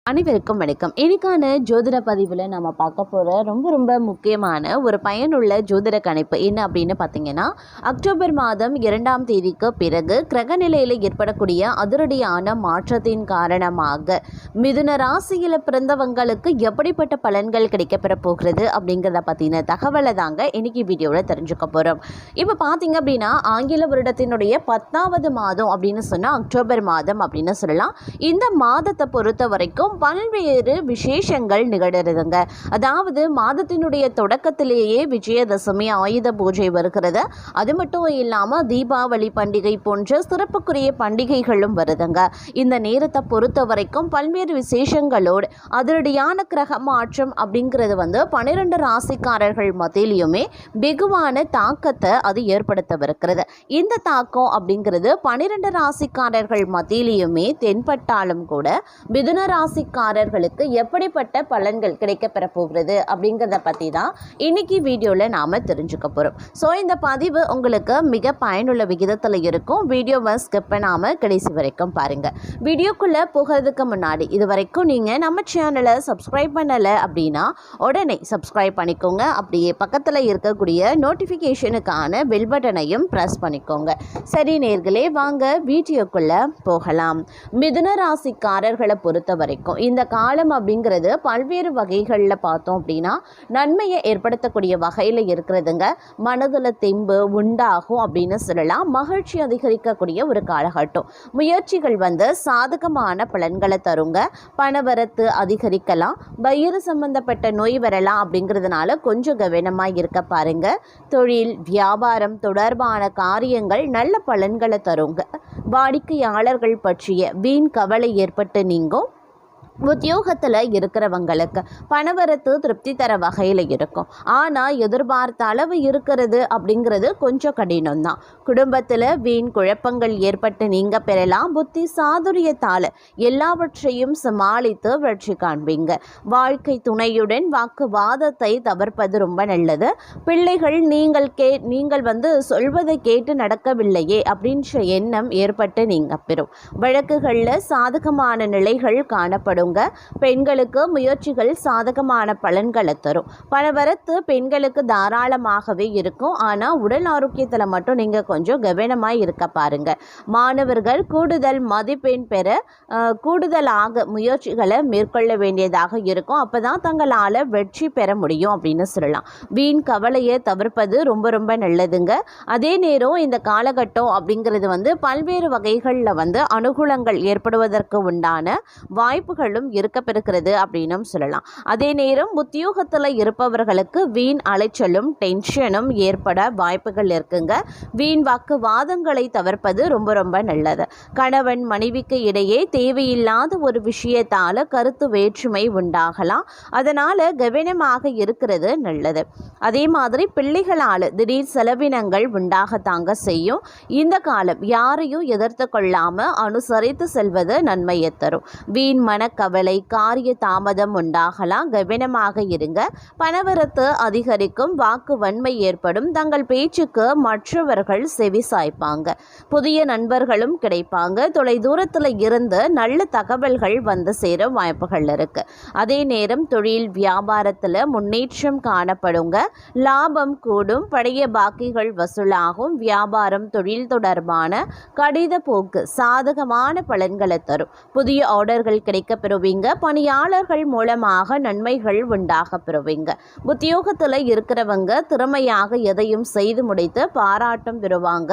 அனைவருக்கும் வணக்கம். இன்னைக்கான ஜோதிட பதிவில் நம்ம பார்க்க போகிற ரொம்ப முக்கியமான ஒரு பயனுள்ள ஜோதிட கணிப்பு என்ன அப்படின்னு பார்த்தீங்கன்னா, அக்டோபர் மாதம் 2ஆம் தேதிக்கு பிறகு கிரகநிலையில் ஏற்படக்கூடிய அதிரடியான மாற்றத்தின் காரணமாக மிதுன ராசியில் பிறந்தவங்களுக்கு எப்படிப்பட்ட பலன்கள் கிடைக்கப்பெற போகிறது அப்படிங்கிறத பற்றின தகவலை தாங்க இன்னைக்கு வீடியோவில் தெரிஞ்சுக்க போகிறோம். இப்போ பார்த்தீங்க அப்படின்னா, ஆங்கில வருடத்தினுடைய 10வது மாதம் அப்படின்னு சொன்னால் அக்டோபர் மாதம் அப்படின்னு சொல்லலாம். இந்த மாதத்தை பொறுத்த வரைக்கும் பல்வேறு விசேஷங்கள் நிகழ்கிறதுங்க. அதாவது மாதத்தினுடைய தொடக்கத்திலேயே விஜயதசமி, ஆயுத பூஜை வருகிறது. அது மட்டும் இல்லாமல் தீபாவளி பண்டிகை போன்ற சிறப்புக்குரிய பண்டிகைகளும் வருதுங்க. இந்த நேரத்தை பொறுத்த வரைக்கும் பல்வேறு விசேஷங்களோடு அதிரடியான கிரக மாற்றம் அப்படிங்கிறது 12 ராசிக்காரர்கள் மத்தியிலையுமே வெகுவான தாக்கத்தை அது ஏற்படுத்தவிருக்கிறது. இந்த தாக்கம் அப்படிங்கிறது 12 ராசிக்காரர்கள் மத்தியிலையுமே தென்பட்டாலும் கூட மிதுன ராசிக்காரர்களுக்கு எப்படிப்பட்ட பலன்கள் கிடைக்கப்பெற போகிறது அப்படிங்கிறத பற்றி தான் இன்னைக்கு வீடியோவில் நாம் தெரிஞ்சுக்க போகிறோம். ஸோ இந்த பதிவு உங்களுக்கு மிக பயனுள்ள விகிதத்தில் இருக்கும். வீடியோவை ஸ்கிப் பண்ணாமல் கடைசி வரைக்கும் பாருங்கள். வீடியோக்குள்ளே போகிறதுக்கு முன்னாடி இது வரைக்கும் நீங்கள் நம்ம சேனலை சப்ஸ்கிரைப் பண்ணலை அப்படின்னா உடனே சப்ஸ்கிரைப் பண்ணிக்கோங்க. அப்படியே பக்கத்தில் இருக்கக்கூடிய நோட்டிஃபிகேஷனுக்கான பெல் பட்டனையும் ப்ரெஸ் பண்ணிக்கோங்க. சரி நேர்களே, வாங்க வீடியோக்குள்ளே போகலாம். மிதுன ராசிக்காரர்களை பொறுத்த வரைக்கும் இந்த காலம் அப்படிங்கிறது பல்வேறு வகைகளில் பார்த்தோம் அப்படின்னா நன்மையை ஏற்படுத்தக்கூடிய வகையில் இருக்கிறதுங்க. மனதில் தெம்பு உண்டாகும் அப்படின்னு சொல்லலாம். மகிழ்ச்சி அதிகரிக்கக்கூடிய ஒரு காலகட்டம். முயற்சிகள் சாதகமான பலன்களை தருங்க. பணவரத்து அதிகரிக்கலாம். வயிறு சம்பந்தப்பட்ட நோய் வரலாம் அப்படிங்கிறதுனால கொஞ்சம் கவனமாக இருக்க பாருங்க. தொழில் வியாபாரம் தொடர்பான காரியங்கள் நல்ல பலன்களை தருங்க. வாடிக்கையாளர்கள் பற்றிய வீண் கவலை ஏற்பட்டு நீங்கும். உத்தியோகத்தில் இருக்கிறவங்களுக்கு பணவரத்து திருப்தி தர வகையில் இருக்கும். ஆனால் எதிர்பார்த்த அளவு இருக்கிறது அப்படிங்கிறது கொஞ்சம் கடினம்தான். குடும்பத்தில் வீண் குழப்பங்கள் ஏற்பட்டு நீங்கள் பெறலாம். புத்தி சாதுரியத்தால் எல்லாவற்றையும் சமாளித்து வெற்றி காண்பீங்க. வாழ்க்கை துணையுடன் வாக்குவாதத்தை தவிர்ப்பது ரொம்ப நல்லது. பிள்ளைகள் நீங்கள் சொல்வதை கேட்டு நடக்கவில்லையே அப்படின்ற எண்ணம் ஏற்பட்டு நீங்கள் பெறும். வழக்குகளில் சாதகமான நிலைகள் காணப்படும். பெண்களுக்கு முயற்சிகள் சாதகமான பலன்களை தரும். பணவரத்து பெண்களுக்கு தாராளமாகவே இருக்கும். ஆனால் உடல் ஆரோக்கியத்தில் மட்டும் நீங்கள் கொஞ்சம் கவனமாக இருக்க பாருங்க. மாணவர்கள் கூடுதல் மதிப்பெண் பெற கூடுதலாக முயற்சிகளை மேற்கொள்ள வேண்டியதாக இருக்கும். அப்போ தான் தங்களால் வெற்றி பெற முடியும் அப்படின்னு சொல்லலாம். வீண் கவலையை தவிர்ப்பது ரொம்ப நல்லதுங்க. அதே நேரம் இந்த காலகட்டம் அப்படிங்கிறது பல்வேறு வகைகளில் அனுகூலங்கள் ஏற்படுவதற்கு உண்டான வாய்ப்புகள் இருக்கப்பெறுகிறது அப்படின்னும் சொல்லலாம். அதே நேரம் உத்தியோகத்தில் இருப்பவர்களுக்கு வீண் அலைச்சலும் டென்ஷனும் ஏற்பட வாய்ப்புகள் இருக்குங்க. வீண் வாக்குவாதங்களை தவிர்ப்பது ரொம்ப நல்லது. கணவன் மனைவிக்கு இடையே தேவையில்லாத ஒரு விஷயத்தால கருத்து வேற்றுமை உண்டாகலாம். அதனால கவனமாக இருக்கிறது நல்லது. அதே மாதிரி பிள்ளைகளால் திடீர் செலவினங்கள் உண்டாகத்தாங்க செய்யும். இந்த காலம் யாரையும் எதிர்த்து கொள்ளாம அனுசரித்து செல்வது நன்மையை தரும். வீண் கவலை காரிய தாமதம் உண்டாகலாம். கவனமாக இருங்க. பணவரத்து அதிகரிக்கும். வாக்கு வன்மை ஏற்படும். தங்கள் பேச்சுக்கு மற்றவர்கள் செவி சாய்ப்பாங்க. புதிய நண்பர்களும் கிடைப்பாங்க. தொலை தூரத்தில் இருந்து நல்ல தகவல்கள் சேர வாய்ப்புகள் இருக்கு. அதே நேரம் தொழில் வியாபாரத்தில் முன்னேற்றம் காணப்படுங்க. லாபம் கூடும். பழைய பாக்கிகள் வசூலாகும். வியாபாரம் தொழில் தொடர்பான கடித போக்கு சாதகமான பலன்களை தரும். புதிய ஆர்டர்கள் கிடைக்க பெறுவீங்க. பணியாளர்கள் மூலமாக நன்மைகள் உண்டாக பெறுவீங்க. உத்தியோகத்தில் இருக்கிறவங்க திறமையாக எதையும் செய்து முடித்து பாராட்டம் பெறுவாங்க.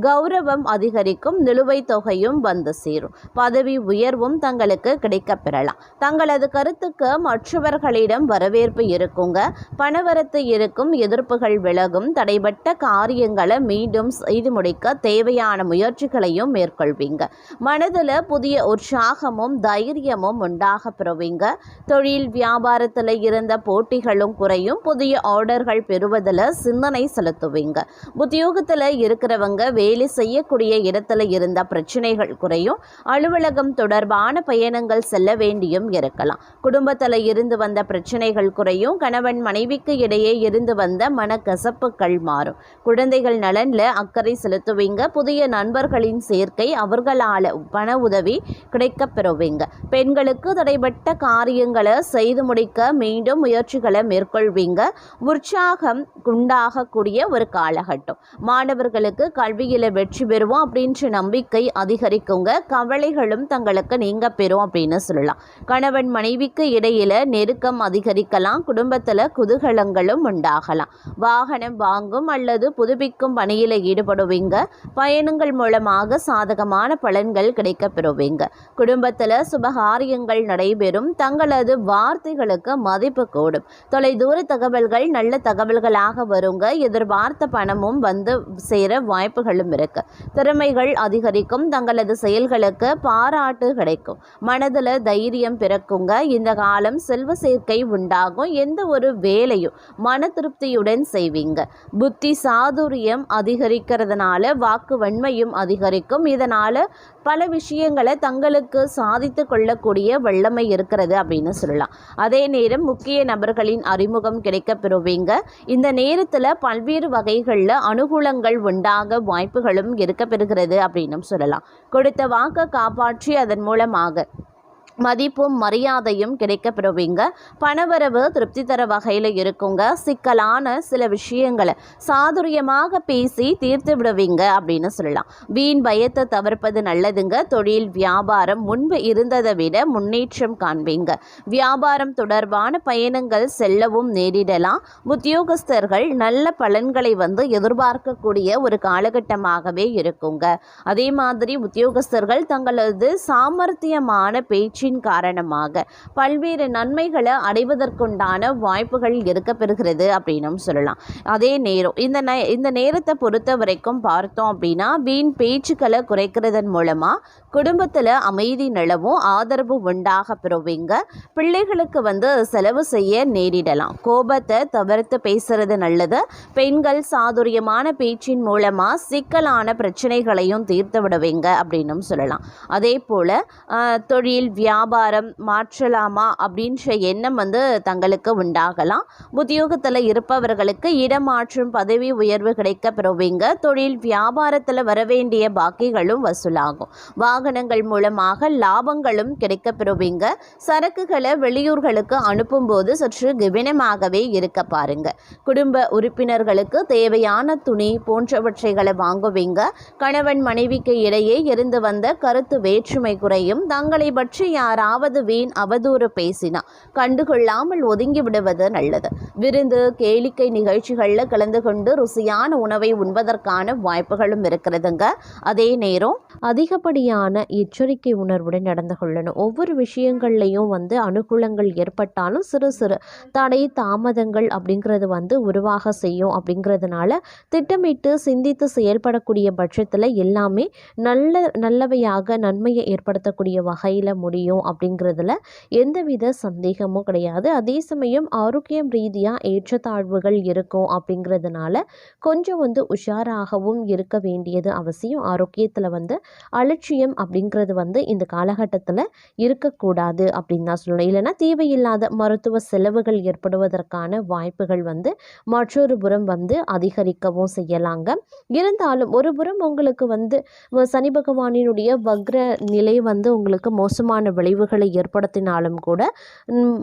கௌரவம் அதிகரிக்கும். நிலுவைத் தொகையும் சேரும். பதவி உயர்வும் தங்களுக்கு கிடைக்க பெறலாம். தங்களது கருத்துக்கு மற்றவர்களிடம் வரவேற்பு இருக்குங்க. பணவரத்து இருக்கும். எதிர்ப்புகள் விலகும். தடைபட்ட காரியங்களை மீண்டும் செய்து முடிக்க தேவையான முயற்சிகளையும் மேற்கொள்வீங்க. மனதில் புதிய உற்சாகமும் தைரியமும் உண்டாக பெறுவீங்க. தொழில் வியாபாரத்தில் இருந்த போட்டிகளும் குறையும். புதிய ஆர்டர்கள் பெறுவதில் சிந்தனை செலுத்துவீங்க. உத்தியோகத்தில் இருக்கிறவங்க வேலை செய்யக்கூடிய இடத்துல இருந்த பிரச்சனைகள் குறையும். அலுவலகம் தொடர்பான பயணங்கள் செல்ல வேண்டியும் இருக்கலாம். குடும்பத்தில் இருந்து வந்த பிரச்சனைகள் குறையும். கணவன் மனைவிக்கு இடையே இருந்து வந்த மனக்கசப்புகள் மாறும். குழந்தைகள் நலனில் அக்கறை செலுத்துவீங்க. புதிய நண்பர்களின் சேர்க்கை அவர்களால் பண உதவி கிடைக்க பெறுவீங்க. பெண்களுக்கு உங்களுக்கு தடைபட்ட காரியங்களை செய்து முடிக்க மீண்டும் முயற்சிகளை மேற்கொள்வீங்க. உற்சாகம் உண்டாகக்கூடிய ஒரு காலகட்டம். மாணவர்களுக்கு கல்வியில் வெற்றி பெறுவோம் அப்படின்ற நம்பிக்கை அதிகரிக்குங்க. கவலைகளும் தங்களுக்கு நீங்க பெறும் அப்படின்னு சொல்லலாம். கணவன் மனைவிக்கு இடையில நெருக்கம் அதிகரிக்கலாம். குடும்பத்தில் குதூகலங்களும் உண்டாகலாம். வாகனம் வாங்கும் அல்லது புதுப்பிக்கும் பணியில் ஈடுபடுவீங்க. பயணங்கள் மூலமாக சாதகமான பலன்கள் கிடைக்க பெறுவீங்க. குடும்பத்தில் சுபகாரியங்கள் நடைபெறும். தங்களது வார்த்தைகளுக்கு மதிப்பு கூடும். தொலைதூர தகவல்கள் நல்ல தகவல்களாக வருங்க. எதிர்பார்த்த பணமும் வந்து சேர வாய்ப்புகளும் இருக்கு. திறமைகள் அதிகரிக்கும். தங்களது செயல்களுக்கு பாராட்டு கிடைக்கும். மனதில் தைரியம் பிறக்குங்க. இந்த காலம் செல்வ சேர்க்கை உண்டாகும். எந்த ஒரு வேலையும் மன திருப்தியுடன் செய்வீங்க. புத்தி சாதுரியம் அதிகரிக்கிறதுனால வாக்கு வன்மையும் அதிகரிக்கும். இதனால பல விஷயங்களை தங்களுக்கு சாதித்து கொள்ளக்கூடிய வல்லமை இருக்கிறது அப்படின்னு சொல்லலாம். அதே நேரம் முக்கிய நபர்களின் அறிமுகம் கிடைக்க பெறுவீங்க. இந்த நேரத்தில் பல்வேறு வகைகளில் அனுகூலங்கள் உண்டாக வாய்ப்புகளும் இருக்க பெறுகிறது அப்படின்னு சொல்லலாம். கொடுத்த வாக்கை காப்பாற்றி அதன் மூலமாக மதிப்பும் மரியாதையும் கிடைக்க பெறுவீங்க. பணவரவு திருப்தி தர வகையில் இருக்குங்க. சிக்கலான சில விஷயங்களை சாதுரியமாக பேசி தீர்த்து விடுவீங்க அப்படின்னு சொல்லலாம். வீண் பயத்தை தவிர்ப்பது நல்லதுங்க. தொழில் வியாபாரம் முன்பு இருந்ததை விட முன்னேற்றம் காண்பீங்க. வியாபாரம் தொடர்பான பயணங்கள் செல்லவும் நேரிடலாம். உத்தியோகஸ்தர்கள் நல்ல பலன்களை வந்து எதிர்பார்க்கக்கூடிய ஒரு காலகட்டமாகவே இருக்குங்க. அதே மாதிரி உத்தியோகஸ்தர்கள் தங்களது சாமர்த்தியமான பேச்சு காரணமாக பல்வேறு நன்மைகளை அடைவதற்குண்டான வாய்ப்புகள் இருக்க பெறுகிறது அப்படின்னு சொல்லலாம். அதே நேரம் இந்த நேரத்தை பொறுத்த வரைக்கும் பார்த்தோம் அப்படின்னா வீண் பேச்சுக்களை குறைக்கிறதன் மூலமா குடும்பத்தில் அமைதி நிலவும். ஆதரவு உண்டாக பெறுவீங்க. பிள்ளைகளுக்கு வந்து செலவு செய்ய நேரிடலாம். கோபத்தை தவிர்த்து பேசுறது நல்லது. பெண்கள் சாதுரியமான பேச்சின் மூலமா சிக்கலான பிரச்சனைகளையும் தீர்த்து விடுவீங்க அப்படின்னு சொல்லலாம். அதே போல தொழில் வியாபாரம் மாற்றலாமா அப்படின்ற எண்ணம் வந்து தங்களுக்கு உண்டாகலாம். உத்தியோகத்தில் இருப்பவர்களுக்கு இடமாற்றம் பதவி உயர்வு கிடைக்க பெறுவீங்க. தொழில் வியாபாரத்தில் வரவேண்டிய பாக்கிகளும் வசூலாகும். வாகனங்கள் மூலமாக லாபங்களும் கிடைக்க பெறுவீங்க. சரக்குகளை வெளியூர்களுக்கு அனுப்பும்போது சற்று கவனமாகவே இருக்க பாருங்க. குடும்ப உறுப்பினர்களுக்கு தேவையான துணி போன்றவற்றைகளை வாங்குவீங்க. கணவன் மனைவிக்கு இடையே இருந்து வந்த கருத்து வேற்றுமை குறையும். தங்களை பற்றி யாராவது வீண் அவதூறு பேசினா கண்டுகொள்ளாமல் ஒதுங்கி விடுவது நல்லது. விருந்து கேளிக்கை நிகழ்ச்சிகளில் கலந்து கொண்டு ருசியான உணவை உண்பதற்கான வாய்ப்புகளும் இருக்கிறதுங்க. அதே நேரம் அதிகப்படியான எச்சரிக்கை உணர்வுடன் நடந்து கொள்ளணும். ஒவ்வொரு விஷயங்கள்லையும் வந்து அனுகூலங்கள் ஏற்பட்டாலும் சிறு சிறு தடை தாமதங்கள் அப்படிங்கிறது வந்து உருவாக செய்யும். அப்படிங்கிறதுனால திட்டமிட்டு சிந்தித்து செயல்படக்கூடிய பட்சத்தில் எல்லாமே நல்லவையாக நன்மையை ஏற்படுத்தக்கூடிய வகையில் முடியும் அப்படிங்கிறதுல எந்தவித சந்தேகமும் கிடையாது. அதே சமயம் ஆரோக்கியம் ரீதியாக ஏற்றத்தாழ்வுகள் இருக்கும். அப்படிங்கிறதுனால கொஞ்சம் வந்து உஷாராகவும் இருக்க வேண்டியது அவசியம். ஆரோக்கியத்தில் வந்து அலட்சியம் அப்படிங்கிறது வந்து இந்த காலகட்டத்தில் இருக்கக்கூடாது அப்படின்னு தான் சொல்லணும். இல்லைன்னா தேவையில்லாத மருத்துவ செலவுகள் ஏற்படுவதற்கான வாய்ப்புகள் வந்து மற்றொரு புறம் வந்து அதிகரிக்கவும் செய்யலாங்க. இருந்தாலும் ஒரு புறம் உங்களுக்கு வந்து சனி பகவானினுடைய வக்ர நிலை வந்து உங்களுக்கு மோசமான விளைவுகளை ஏற்படுத்தினாலும் கூட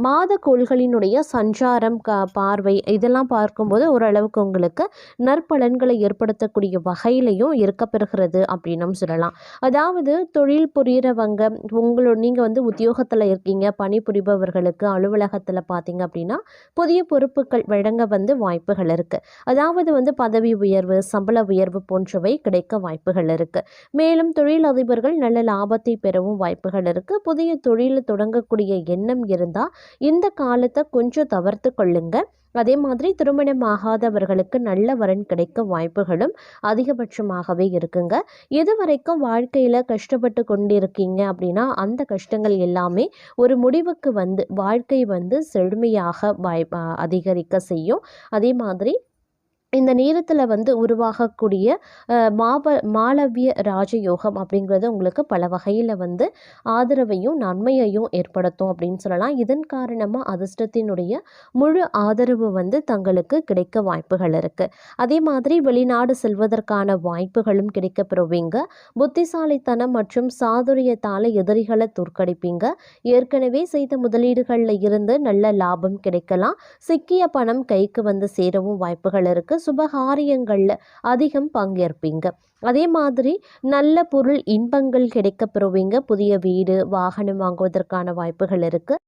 மாத கோள்களினுடைய சஞ்சாரம் பார்வை இதெல்லாம் பார்க்கும்போது ஓரளவுக்கு உங்களுக்கு நற்பலன்களை ஏற்படுத்தக்கூடிய வகையிலையும் இருக்கப்பெறுகிறது அப்படின்னும் சொல்லலாம். அதாவது தொழில் புரிகிறவங்க நீங்கள் வந்து உத்தியோகத்தில் இருக்கீங்க, பணிபுரிபவர்களுக்கு அலுவலகத்தில் பார்த்தீங்க அப்படின்னா புதிய பொறுப்புகள் வழங்க வந்து வாய்ப்புகள் இருக்குது. அதாவது வந்து பதவி உயர்வு சம்பள உயர்வு போன்றவை கிடைக்க வாய்ப்புகள் இருக்குது. மேலும் தொழிலதிபர்கள் நல்ல லாபத்தை பெறவும் வாய்ப்புகள் இருக்குது. புதிய தொழில் தொடங்கக்கூடிய எண்ணம் இருந்தால் இந்த காலத்தை கொஞ்சம் தவிர்த்து கொள்ளுங்க. அதே மாதிரி திருமணமாகாதவர்களுக்கு நல்ல வரன் கிடைக்க வாய்ப்புகளும் அதிகபட்சமாகவே இருக்குங்க. எது வரைக்கும் வாழ்க்கையில் கஷ்டப்பட்டு கொண்டிருக்கீங்க அப்படின்னா அந்த கஷ்டங்கள் எல்லாமே ஒரு முடிவுக்கு வந்து வாழ்க்கை வந்து செழுமையாக அதிகரிக்க செய்யும். அதே மாதிரி இந்த நேரத்தில் வந்து உருவாகக்கூடிய மாளவிய ராஜயோகம் அப்படிங்கிறது உங்களுக்கு பல வகையில் வந்து ஆதரவையும் நன்மையையும் ஏற்படுத்தும் அப்படின்னு சொல்லலாம். இதன் காரணமாக அதிர்ஷ்டத்தினுடைய முழு ஆதரவு வந்து தங்களுக்கு கிடைக்க வாய்ப்புகள் இருக்குது. அதே மாதிரி வெளிநாடு செல்வதற்கான வாய்ப்புகளும் கிடைக்க பெறுவீங்க. புத்திசாலித்தனம் மற்றும் சாதுரியத்தால் எதிரிகளை தோற்கடிப்பீங்க. ஏற்கனவே செய்த முதலீடுகளில் இருந்து நல்ல லாபம் கிடைக்கலாம். சிக்கிய பணம் கைக்கு வந்து சேரவும் வாய்ப்புகள் இருக்குது. சுபகாரியங்களில் அதிகம் பங்கேற்பீங்க. அதே மாதிரி நல்ல பொருள் இன்பங்கள் கிடைக்க பெறுவீங்க. புதிய வீடு வாகனம் வாங்குவதற்கான வாய்ப்புகள் இருக்குது.